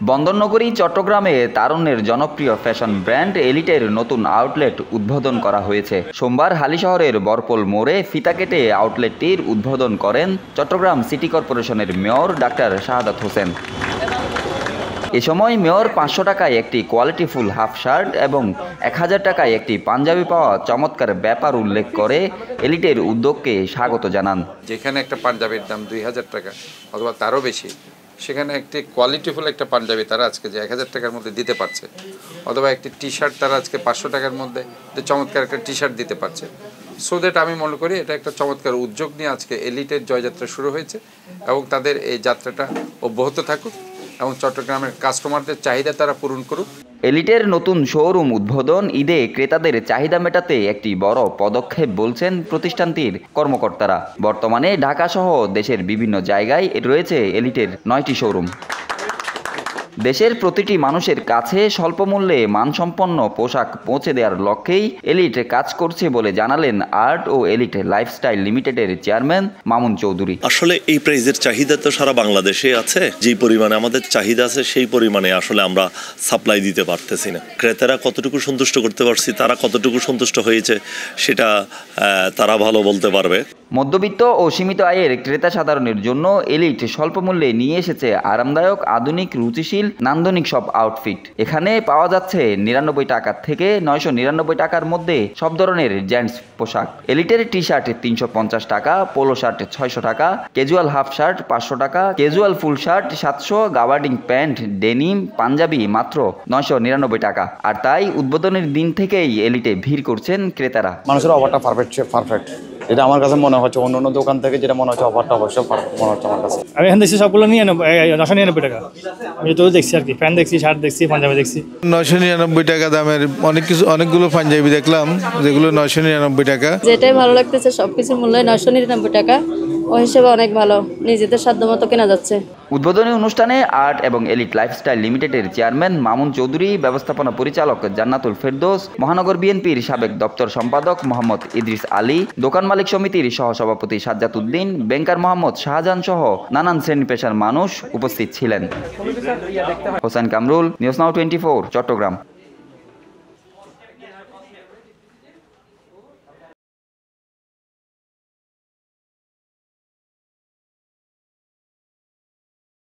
বন্দরনগরী চট্টগ্রামে তারুণ্যের জনপ্রিয় ফ্যাশন ব্র্যান্ড এলিটের নতুন আউটলেট উদ্বোধন করা হয়েছে। সোমবার হালিশহরের বরপল মোড়ে ফিতা কেটে আউটলেটটির উদ্বোধন করেন চট্টগ্রাম সিটি কর্পোরেশনের মেয়র ডাক্তার শাহাদাত হোসেন। এ সময় মেয়র 500 টাকায় একটি কোয়ালিটিফুল হাফ শার্ট এবং 1000 টাকায় একটি পাঞ্জাবি পাওয়া চমৎকার ব্যাপার উল্লেখ করে এলিটের উদ্যোগকে স্বাগত জানান। যেখানে একটা পাঞ্জাবির দাম 2000 টাকা অথবা তারও বেশি, সেখানে একটি কোয়ালিটিফুল একটা পাঞ্জাবি তারা আজকে যে 1000 টাকার মধ্যে দিতে পারছে, অথবা একটি টি শার্ট তারা আজকে 500 টাকার মধ্যে চমৎকার একটা টি শার্ট দিতে পারছে। সো দ্যাট আমি মনে করি এটা একটা চমৎকার উদ্যোগ নিয়ে আজকে এলিটের জয়যাত্রা শুরু হয়েছে এবং তাদের এই যাত্রাটা অব্যাহত থাকুক এবং চট্টগ্রামের কাস্টমারদের চাহিদা তারা পূরণ করুক। এলিটের নতুন শোরুম উদ্বোধন ঈদে ক্রেতাদের চাহিদা মেটাতে একটি বড় পদক্ষেপ বলছেন প্রতিষ্ঠানটির কর্মকর্তারা। বর্তমানে ঢাকা সহ দেশের বিভিন্ন জায়গায় রয়েছে এলিটের 9টি শোরুম। দেশের প্রতিটি মানুষের কাছে স্বল্প মূল্যে মানসম্পন্ন পোশাক পৌঁছে দেওয়ার লক্ষ্যেই এলিট কাজ করছে বলে জানালেন আর্ট ও এলিট লাইফস্টাইল লিমিটেডের চেয়ারম্যান মামুন চৌধুরী। আসলে এই প্রাইজের চাহিদা তো সারা বাংলাদেশে আছে, যেই পরিমাণে আমাদের চাহিদা আছে সেই পরিমাণে আসলে আমরা সাপ্লাই দিতে পারতেছি না। ক্রেতারা কতটুকু সন্তুষ্ট করতে পারছি, তারা কতটুকু সন্তুষ্ট হয়েছে সেটা তারা ভালো বলতে পারবে। মধ্যবিত্ত ও সীমিত আয়ের ক্রেতা সাধারণের জন্য এলিট স্বল্প মূল্যে নিয়ে এসেছে আরামদায়ক, আধুনিক, রুচিশীল, নান্দনিক সব আউটফিট। এখানে পাওয়া যাচ্ছে 99 টাকা থেকে 999 টাকার মধ্যে সব ধরনের জেন্টস পোশাক। এলিটের টি শার্ট 350 টাকা, পোলো শার্ট 600 টাকা, ক্যাজুয়াল হাফ শার্ট 500 টাকা, casual full shirt 700, gabardine pant, denim, panjabi মাত্র 999 টাকা। আর তাই উদ্বোধনের দিন থেকেই এলিটে ভিড় করছেন ক্রেতারা। মানুষের অফারটা পারফেক্ট, এটা আমার কাছে মনে হচ্ছে। অন্য দোকান থেকে যেটা মনে হচ্ছে অফারটা অবশ্যই মনে হচ্ছে আমার কাছে। আমি এখান দেখছি সবগুলো 999 টাকা। আমি তো দেখছি আর কি, প্যান্ট দেখছি, শার্ট দেখছি, পাঞ্জাবি দেখছি। 999 টাকা দামের অনেকগুলো পাঞ্জাবি দেখলাম যেগুলো 999 টাকা। যেটাই ভালো লাগতেছে সবকিছুর মূল্য 999 টাকা। ওই হিসেবে অনেক ভালো, নিজেদের সাধ্যমতো কেনা যাচ্ছে। উদ্বোধনী অনুষ্ঠানে আর্ট এবং এলিট লাইফস্টাইল লিমিটেডের চেয়ারম্যান মামুন চৌধুরী, ব্যবস্থাপনা পরিচালক জান্নাতুল ফেরদৌস, মহানগর বিএনপির সাবেক দপ্তর সম্পাদক মোহাম্মদ ইদ্রিস আলী, দোকান মালিক সমিতির সহসভাপতি সাজ্জাদ উদ্দিন, ব্যাংকার মোহাম্মদ শাহজাহান সহ নানান শ্রেণী পেশার মানুষ উপস্থিত ছিলেন। Hossain Kamrul, news now 24, Chittagong.